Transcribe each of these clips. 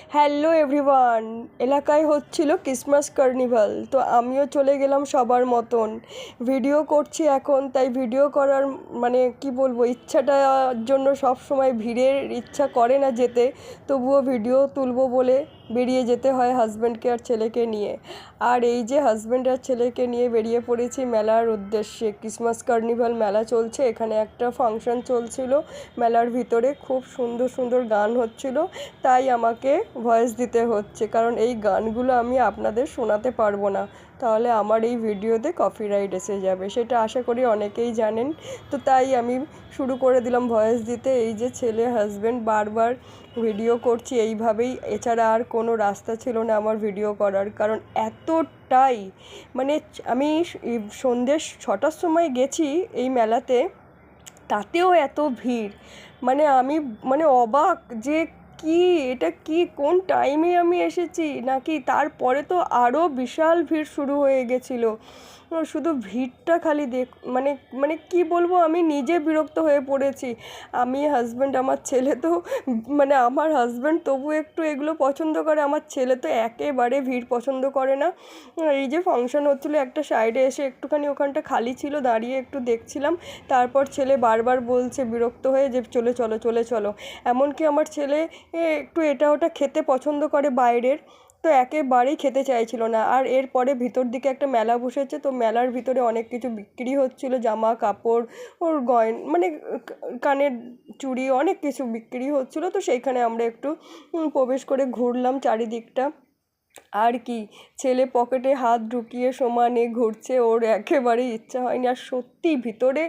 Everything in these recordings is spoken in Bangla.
হ্যালো এভরিওয়ান, এলাকায় হচ্ছিল ক্রিসমাস কার্নিভাল। তো আমিও চলে গেলাম সবার মতন। ভিডিও করছি এখন, তাই ভিডিও করার মানে কি বলবো, ইচ্ছাটার জন্য সব সময় ভিড়ের ইচ্ছা করে না যেতে, তবুও ভিডিও তুলবো বলে বেরিয়ে যেতে হয় হাজব্যান্ডকে আর ছেলেকে নিয়ে। আর এই যে হাজব্যান্ড আর ছেলেকে নিয়ে বেরিয়ে পড়েছি মেলার উদ্দেশ্যে। ক্রিসমাস কার্নিভাল মেলা চলছে, এখানে একটা ফাংশন চলছিল মেলার ভিতরে, খুব সুন্দর সুন্দর গান হচ্ছিল, তাই আমাকে ভয়েস দিতে হচ্ছে, কারণ এই গানগুলো আমি আপনাদের শোনাতে পারবো না, তাহলে আমার এই ভিডিওতে কপিরাইট এসে যাবে, সেটা আশা করি অনেকেই জানেন। তো তাই আমি শুরু করে দিলাম ভয়েস দিতে। এই যে ছেলে হাজব্যান্ড বারবার ভিডিও করছি এইভাবেই, এছাড়া আর কোনো রাস্তা ছিল না আমার ভিডিও করার, কারণ এতটাই মানে আমি সন্ধ্যে 6টার সময় গেছি এই মেলাতে, তাতেও এত ভিড়। আমি অবাক যে কি এটা, কি কোন টাইমে আমি এসেছি নাকি। তারপরে তো আরও বিশাল ভিড় শুরু হয়ে গেছিলো। শুধু ভিড়টা খালি মানে মানে কি বলবো, আমি নিজে বিরক্ত হয়ে পড়েছি। আমি হাজব্যান্ড, আমার ছেলে তো আমার হাজব্যান্ড তবু একটু এগুলো পছন্দ করে, আমার ছেলে তো একেবারে ভিড় পছন্দ করে না। এই যে ফাংশন হচ্ছিলো, একটা সাইডে এসে একটুখানি ওখানটা খালি ছিল, দাঁড়িয়ে একটু দেখছিলাম। তারপর ছেলে বারবার বলছে বিরক্ত হয়ে যে চলে চলো চলে চলো। এমনকি আমার ছেলে একটু এটা ওটা খেতে পছন্দ করে বাইরের, তো একেবারেই খেতে চাইছিল না। আর এরপরে ভিতর দিকে একটা মেলা বসেছে, তো মেলার ভিতরে অনেক কিছু বিক্রি হচ্ছিল, জামা কাপড়, ওর কানের চুড়ি, অনেক কিছু বিক্রি হচ্ছিল। তো সেইখানে আমরা একটু প্রবেশ করে ঘুরলাম চারিদিকটা। আর কি, ছেলে পকেটে হাত ঢুকিয়ে সমানে ঘুরছে, ওর একেবারেই ইচ্ছা হয়নি। আর সত্যি ভিতরে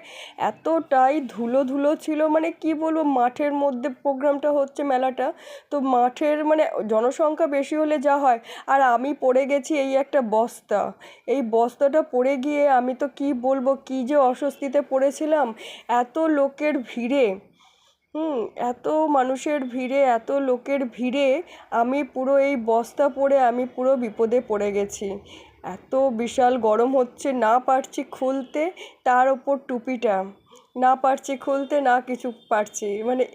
এতটাই ধুলো ধুলো ছিল, কি বলবো, মাঠের মধ্যে প্রোগ্রামটা হচ্ছে মেলাটা, তো মাঠের জনসংখ্যা বেশি হলে যা হয়। আর আমি পড়ে গেছি এই একটা বস্তা, এই বস্তাটা পড়ে গিয়ে আমি তো কি বলবো, কি যে অস্বস্তিতে পড়েছিলাম এত লোকের ভিড়ে। এত মানুষের ভিড়ে, এত লোকের ভিড়ে আমি পুরো এই বস্তা পরে আমি পুরো বিপদে পড়ে গেছি। এত বিশাল গরম হচ্ছে, না পারছি খুলতে, তার ওপর টুপিটা না পারছি খুলতে, না কিছু পারছি,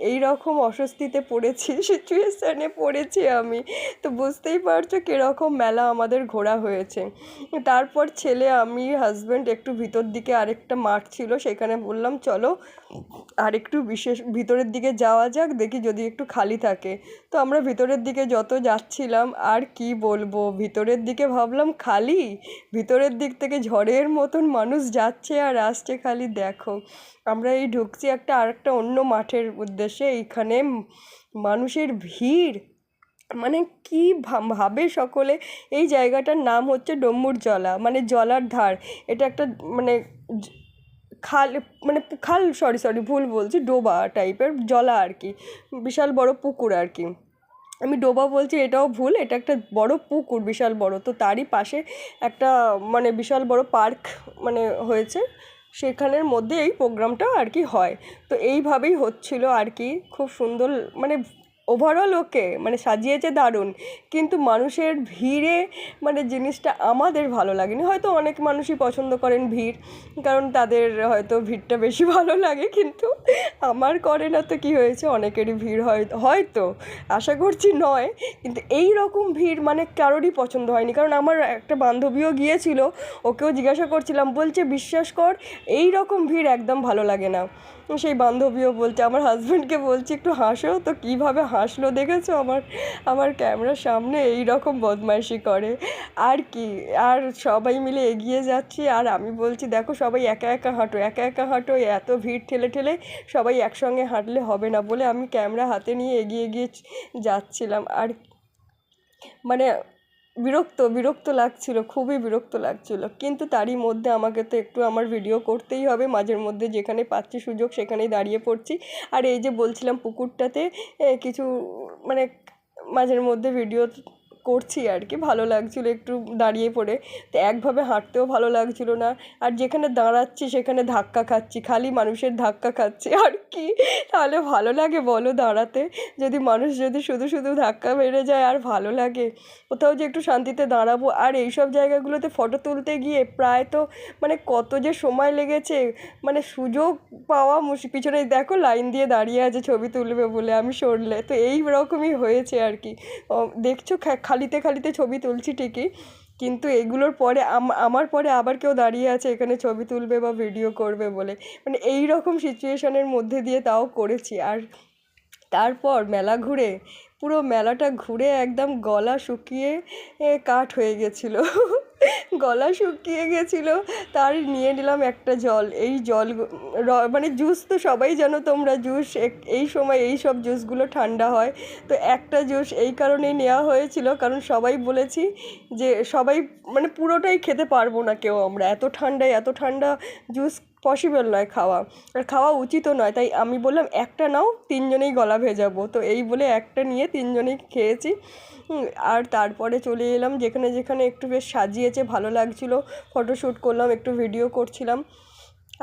এই রকম অস্বস্তিতে পড়েছি, সিচুয়েশানে পড়েছি আমি। তো বুঝতেই পারছো কীরকম মেলা আমাদের ঘোরা হয়েছে। তারপর ছেলে, আমি, হাজব্যান্ড একটু ভিতর দিকে আরেকটা মাঠ ছিল, সেখানে বললাম চলো আর একটু ভিতরের দিকে যাওয়া যাক, দেখি যদি একটু খালি থাকে। তো আমরা ভিতরের দিকে যত যাচ্ছিলাম, আর কি বলবো, ভিতরের দিকে ভাবলাম খালি, ভিতরের দিক থেকে ঝড়ের মতন মানুষ যাচ্ছে আর আসছে, খালি দেখো। আমরা এই ঢুকছি আরেকটা অন্য মাঠের উদ্দেশ্যে, এইখানে মানুষের ভিড়, কি ভাবে সকলে। এই জায়গাটার নাম হচ্ছে ডম্বুর জলা, জলার ধার। এটা একটা খাল, খাল, সরি ভুল বলছি, ডোবা টাইপের জলা আর কি, বিশাল বড় পুকুর আর কি। আমি ডোবা বলছি, এটাও ভুল, এটা একটা বড় পুকুর, বিশাল বড়। তো তারই পাশে একটা বিশাল বড় পার্ক হয়েছে, সেখানের মধ্যে এই প্রোগ্রামটা আর কি হয়। তো এইভাবেই হচ্ছিল আর কি, খুব সুন্দর, ওভারঅল ওকে, সাজিয়েছে দারুণ, কিন্তু মানুষের ভিড়ে জিনিসটা আমাদের ভালো লাগেনি। হয়তো অনেক মানুষই পছন্দ করেন ভিড়, কারণ তাদের হয়তো ভিড়টা বেশি ভালো লাগে, কিন্তু আমার করে না। তো কী হয়েছে, অনেকেরই ভিড় হয়তো, আশা করছি নয়, কিন্তু এই রকম ভিড় কারোরই পছন্দ হয়নি। কারণ আমার একটা বান্ধবীও গিয়েছিল, ওকেও জিজ্ঞাসা করছিলাম, বলছে বিশ্বাস কর এই রকম ভিড় একদম ভালো লাগে না। সেই বান্ধবীও বলছে, আমার হাজব্যান্ডকে বলছি একটু হাসো, তো কীভাবে হাসলো দেখেছো, আমার ক্যামেরার সামনে এই রকম বদমাইশি করে আর কি। আর সবাই মিলে এগিয়ে যাচ্ছি, আর আমি বলছি দেখো সবাই একা একা হাঁটো, একা একা হাঁটো, এত ভিড় ঠেলে ঠেলে সবাই একসঙ্গে হাঁটলে হবে না, বলে আমি ক্যামেরা হাতে নিয়ে এগিয়ে গিয়ে যাচ্ছিলাম। আর বিরক্ত বিরক্ত লাগছিল, খুবই বিরক্ত লাগছিল, কিন্তু তারই মধ্যে আমাকে তো একটু আমার ভিডিও করতেই হবে, মাঝের মধ্যে যেখানে পাচ্ছি সুযোগ সেখানেই দাঁড়িয়ে পড়ছি। আর এই যে বলছিলাম পুকুরটাতে কিছু মাঝের মধ্যে ভিডিও করছি আর কি, ভালো লাগছিলো একটু দাঁড়িয়ে পড়ে। তো একভাবে হাঁটতেও ভালো লাগছিলো না, আর যেখানে দাঁড়াচ্ছি সেখানে ধাক্কা খাচ্ছি, খালি মানুষের ধাক্কা খাচ্ছি আর কি। তাহলে ভালো লাগে বলো দাঁড়াতে? যদি মানুষ যদি শুধু শুধু ধাক্কা মেরে যায় আর ভালো লাগে? কোথাও যে একটু শান্তিতে দাঁড়াবো। আর এইসব জায়গাগুলোতে ফটো তুলতে গিয়ে প্রায় তো মানে কত যে সময় লেগেছে, মানে সুযোগ পাওয়া পিছনে দেখো লাইন দিয়ে দাঁড়িয়ে আছে ছবি তুলবে বলে, আমি সরলে তো এই রকমই হয়েছে আর কি। দেখছো খালিতে খালিতে ছবি তুলছি ঠিকই, কিন্তু এগুলোর পরে আমার পরে আবার কেউ দাঁড়িয়ে আছে এখানে ছবি তুলবে বা ভিডিও করবে বলে, মানে এই রকম সিচুয়েশনের মধ্যে দিয়ে তাও করেছি। আর তারপর মেলা ঘুরে, পুরো মেলাটা ঘুরে একদম গলা শুকিয়ে কাঠ হয়ে গেছিলো গলা শুকিয়ে গেছিলো। তার নিয়ে নিলাম একটা জল, এই জল মানে জুস তো সবাই জানো তোমরা, জুস এই সময় এই সব জুসগুলো ঠান্ডা হয়। তো একটা জুস এই কারণেই নেওয়া হয়েছিল, কারণ সবাই বলেছি যে সবাই মানে পুরোটাই খেতে পারবো না কেউ, আমরা এত ঠান্ডায় এত ঠান্ডা জুস পসিবল নয় খাওয়া, আর খাওয়া উচিতও নয়। তাই আমি বললাম একটা নাও, তিনজনেই গলা ভেজাবো। তো এই বলে একটা নিয়ে তিনজনেই খেয়েছি। আর তারপরে চলে এলাম যেখানে যেখানে একটু বেশ সাজিয়েছে ভালো লাগছিলো, ফটোশ্যুট করলাম, একটু ভিডিও করছিলাম।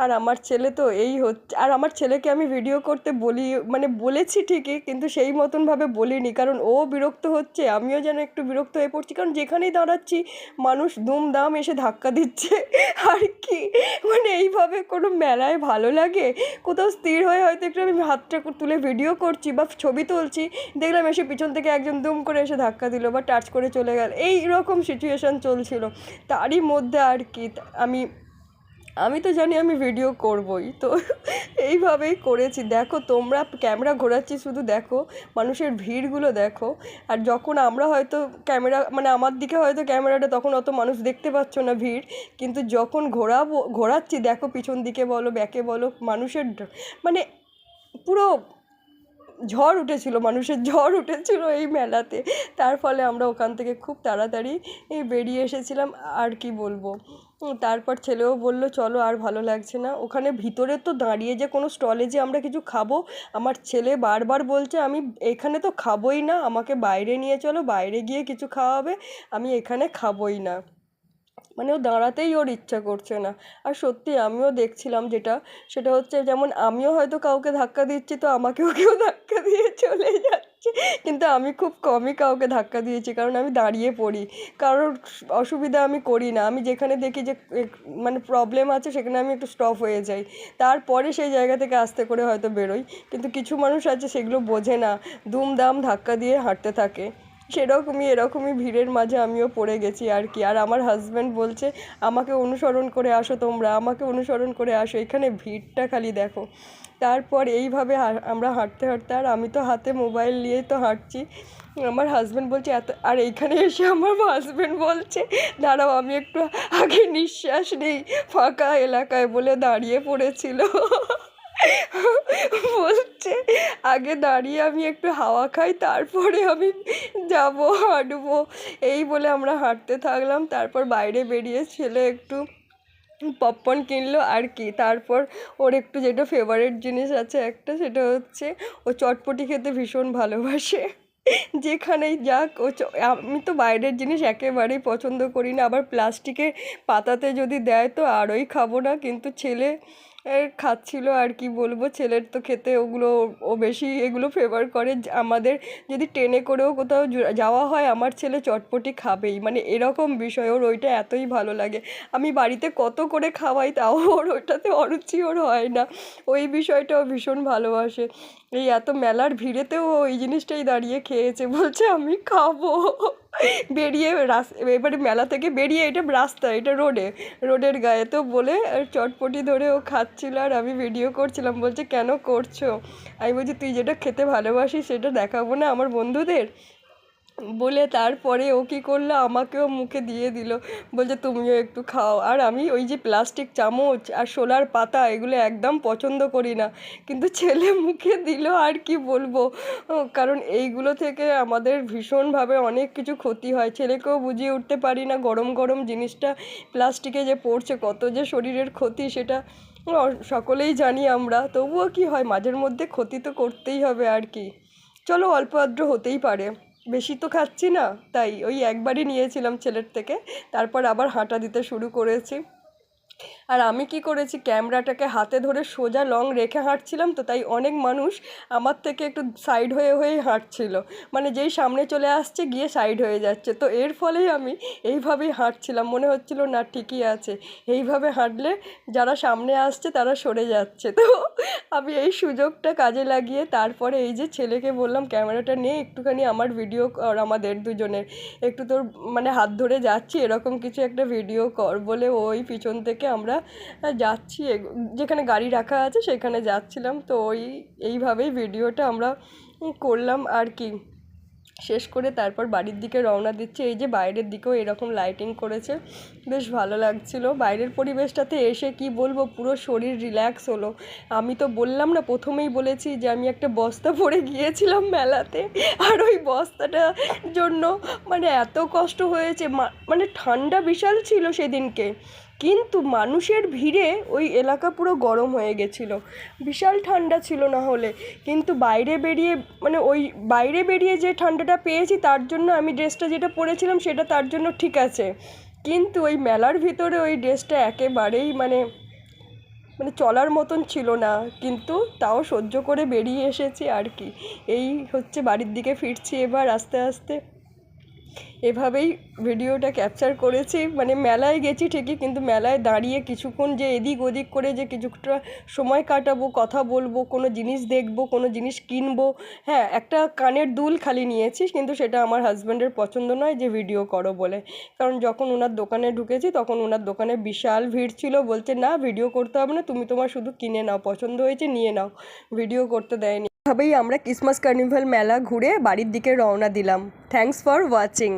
আর আমার ছেলে তো এই হচ্ছে, আর আমার ছেলেকে আমি ভিডিও করতে বলি, মানে বলেছি ঠিকই, কিন্তু সেই মতনভাবে বলিনি, কারণ ও বিরক্ত হচ্ছে, আমিও যেন একটু বিরক্ত হয়ে পড়ছি, কারণ যেখানেই দাঁড়াচ্ছি মানুষ দুমদাম এসে ধাক্কা দিচ্ছে আর কি। মানে এইভাবে কোনো মেলায় ভালো লাগে? কোথাও স্থির হয়ে হয়তো একটু আমি হাতটা তুলে ভিডিও করছি বা ছবি তুলছি, দেখলাম এসে পিছন থেকে একজন দুম করে এসে ধাক্কা দিল বা টাচ করে চলে গেল, এই রকম সিচুয়েশান চলছিল। তারই মধ্যে আর কি আমি তো জানি আমি ভিডিও করবই, তো এইভাবেই করেছি। দেখো তোমরা, ক্যামেরা ঘোরাচ্ছি শুধু দেখো, মানুষের ভিড়গুলো দেখো। আর যখন আমরা হয়তো ক্যামেরা মানে আমার দিকে হয়তো ক্যামেরাটা, তখন অত মানুষ দেখতে পাচ্ছ না ভিড়, কিন্তু যখন ঘোরাচ্ছি দেখো পিছন দিকে বলো ব্যাকে বলো, মানুষের মানে পুরো ঝড় উঠেছিল, মানুষের ঝড় উঠেছিল এই মেলাতে। তার ফলে আমরা ওখান থেকে খুব তাড়াতাড়ি বেরিয়ে এসেছিলাম। আর কি বলবো, তারপর ছেলেও বললো চলো আর ভালো লাগছে না। ওখানে ভিতরে তো দাঁড়িয়ে যে কোনো স্টলে যে আমরা কিছু খাবো, আমার ছেলে বারবার বলছে আমি এখানে তো খাবোই না, আমাকে বাইরে নিয়ে চলো, বাইরে গিয়ে কিছু খাওয়াবে, আমি এখানে খাবোই না। মানে ও দাঁড়াতেই ওর ইচ্ছা করছে না। আর সত্যি আমিও দেখছিলাম যেটা, সেটা হচ্ছে যেমন আমিও হয়তো কাউকে ধাক্কা দিচ্ছি, তো আমাকেও কেউ ধাক্কা দিয়ে চলে যাচ্ছে, কিন্তু আমি খুব কমই কাউকে ধাক্কা দিয়েছি, কারণ আমি দাঁড়িয়ে পড়ি, কারোর অসুবিধা আমি করি না। আমি যেখানে দেখি যে মানে প্রবলেম আছে সেখানে আমি একটু স্টপ হয়ে যাই, তারপরে সেই জায়গা থেকে আস্তে করে হয়তো বেরোই। কিন্তু কিছু মানুষ আছে সেগুলো বোঝে না, দুমদাম ধাক্কা দিয়ে হাঁটতে থাকে। এরকমই ভিড়ের মাঝে আমিও পড়ে গেছি আর কি। আর আমার হাজব্যান্ড বলছে আমাকে অনুসরণ করে আসো, তোমরা আমাকে অনুসরণ করে আসো, এখানে ভিড়টা খালি দেখো। তারপর এইভাবে আমরা হাঁটতে হাঁটতে, আর আমি তো হাতে মোবাইল নিয়েই তো হাঁটছি, আমার হাজব্যান্ড বলছে এত, আর এইখানে এসে আমার হাজব্যান্ড বলছে দাঁড়াও আমি একটু আগে নিঃশ্বাস নেই, ফাঁকা এলাকায় বলে দাঁড়িয়ে পড়েছিল বলছে আগে দাঁড়িয়ে আমি একটু হাওয়া খাই, তারপরে আমি যাব হাঁটবো। এই বলে আমরা হাঁটতে থাকলাম। তারপর বাইরে বেরিয়ে ছেলে একটু পপকর্ন কিনলো আর কি। তারপর ওর একটু যেটা ফেভারিট জিনিস আছে একটা, সেটা হচ্ছে ও চটপটি খেতে ভীষণ ভালোবাসে, যেখানেই যাক আমি তো বাইরের জিনিস একেবারেই পছন্দ করি না, আবার প্লাস্টিকের পাতাতে যদি দেয় তো আরোই খাবো না, কিন্তু ছেলে খাচ্ছিল। আর কি বলবো, ছেলের তো খেতে ওগুলো, ও বেশি এগুলো ফেভার করে। আমাদের যদি ট্রেনে করেও কোথাও যাওয়া হয় আমার ছেলে চটপটি খাবেই, মানে এরকম বিষয়, ওর ওইটা এতই ভালো লাগে। আমি বাড়িতে কত করে খাওয়াই তাও ওর ওইটাতে অরুচি ওর হয় না, ওই বিষয়টাও ভীষণ ভালোবাসে। এই এত মেলার ভিড়েতেও ওই জিনিসটাই দাঁড়িয়ে খেয়েছে, বলছে আমি খাবো। বেরিয়ে এবারে মেলা থেকে বেরিয়ে, এটা রাস্তা, এটা রোডের গায়ে, তো বলে চটপটি ধরে ও খাচ্ছিল আর আমি ভিডিও করছিলাম। বলছে কেন করছো? আমি বলছি তুই যেটা খেতে ভালোবাসিস সেটা দেখাবো না আমার বন্ধুদের বলে। তারপরে ও কী করলো, আমাকেও মুখে দিয়ে দিল, বলছে তুমিও একটু খাও। আর আমি ওই যে প্লাস্টিক চামচ আর শোলার পাতা এগুলো একদম পছন্দ করি না, কিন্তু ছেলে মুখে দিল। আর কি বলবো, কারণ এইগুলো থেকে আমাদের ভীষণভাবে অনেক কিছু ক্ষতি হয়, ছেলেকেও বুঝিয়ে উঠতে পারি না গরম গরম জিনিসটা প্লাস্টিকে যে পড়ছে কত যে শরীরের ক্ষতি, সেটা সকলেই জানি আমরা। তবুও কি হয়, মাঝের মধ্যে ক্ষতি তো করতেই হবে আর কি। চলো অল্প আদ্র হতেই পারে। বেশি তো খাচ্ছি না, তাই ওই একবারই নিয়েছিলাম ছেলের থেকে, তারপর আবার হাঁটা দিতে শুরু করেছি। আর আমি কি করেছি, ক্যামেরাটাকে হাতে ধরে সোজা লং রেখে হাঁটছিলাম, তো তাই অনেক মানুষ আমার থেকে একটু সাইড হয়ে হয়েই হাঁটছিল, মানে যেই সামনে চলে আসছে গিয়ে সাইড হয়ে যাচ্ছে। তো এর ফলেই আমি এইভাবেই হাঁটছিলাম, মনে হচ্ছিল না ঠিকই আছে, এইভাবে হাঁটলে যারা সামনে আসছে তারা সরে যাচ্ছে। তো আমি এই সুযোগটা কাজে লাগিয়ে তারপরে এই যে ছেলেকে বললাম ক্যামেরাটা নিয়ে একটুখানি আমার ভিডিও কর, আমাদের দুজনের একটু তোর মানে হাত ধরে যাচ্ছি এরকম কিছু একটা ভিডিও কর বলে, ওই পিছন থেকে আমরা যাচ্ছি যেখানে গাড়ি রাখা আছে সেখানে যাচ্ছিলাম। তো এইভাবেই ভিডিওটা আমরা করলাম আর কি। শেষ করে তারপর বাড়ির দিকে রওনা দিচ্ছি। এই যে বাইরের দিকেও এরকম লাইটিং করেছে, বেশ ভালো লাগছিল। বাইরের পরিবেশটাতে এসে কি বলবো, পুরো শরীর রিল্যাক্স হলো। আমি তো বললাম না, প্রথমেই বলেছি যে আমি একটা বস্তা পরে গিয়েছিলাম মেলাতে, আর ওই বস্তাটার জন্য মানে এত কষ্ট হয়েছে, মানে ঠান্ডা বিশাল ছিল সেদিনকে, কিন্তু মানুষের ভিড়ে ওই এলাকা পুরো গরম হয়ে গেছিলো, বিশাল ঠান্ডা ছিল না হলে। কিন্তু বাইরে বেরিয়ে মানে ওই বাইরে বেরিয়ে যে ঠান্ডাটা পেয়েছি তার জন্য আমি ড্রেসটা যেটা পরেছিলাম সেটা তার জন্য ঠিক আছে, কিন্তু ওই মেলার ভিতরে ওই ড্রেসটা একেবারেই মানে মানে চলার মতন ছিল না, কিন্তু তাও সহ্য করে বেরিয়ে এসেছি আর কি। এই হচ্ছে বাড়ির দিকে ফিরছি এবার আস্তে আস্তে। এভাবেই ভিডিওটা ক্যাপচার করেছি, মানে মেলায় গেছি ঠিকই, কিন্তু মেলায় দাঁড়িয়ে কিছুক্ষণ যে এদিক ওদিক করে যে কিছুটা সময় কাটাবো, কথা বলবো, কোনো জিনিস দেখবো, কোনো জিনিস কিনবো। হ্যাঁ, একটা কানের দুল খালি নিয়েছি, কিন্তু সেটা আমার হাজব্যান্ডের পছন্দ নয় যে ভিডিও করো বলে, কারণ যখন ওনার দোকানে ঢুকেছি তখন ওনার দোকানে বিশাল ভিড় ছিল, বলছে না ভিডিও করতে হবে না, তুমি তোমার শুধু কিনে নাও, পছন্দ হয়েছে নিয়ে নাও, ভিডিও করতে দেয়নি। এভাবেই আমরা ক্রিসমাস কার্নিভাল মেলা ঘুরে বাড়ির দিকে রওনা দিলাম। Thanks for watching.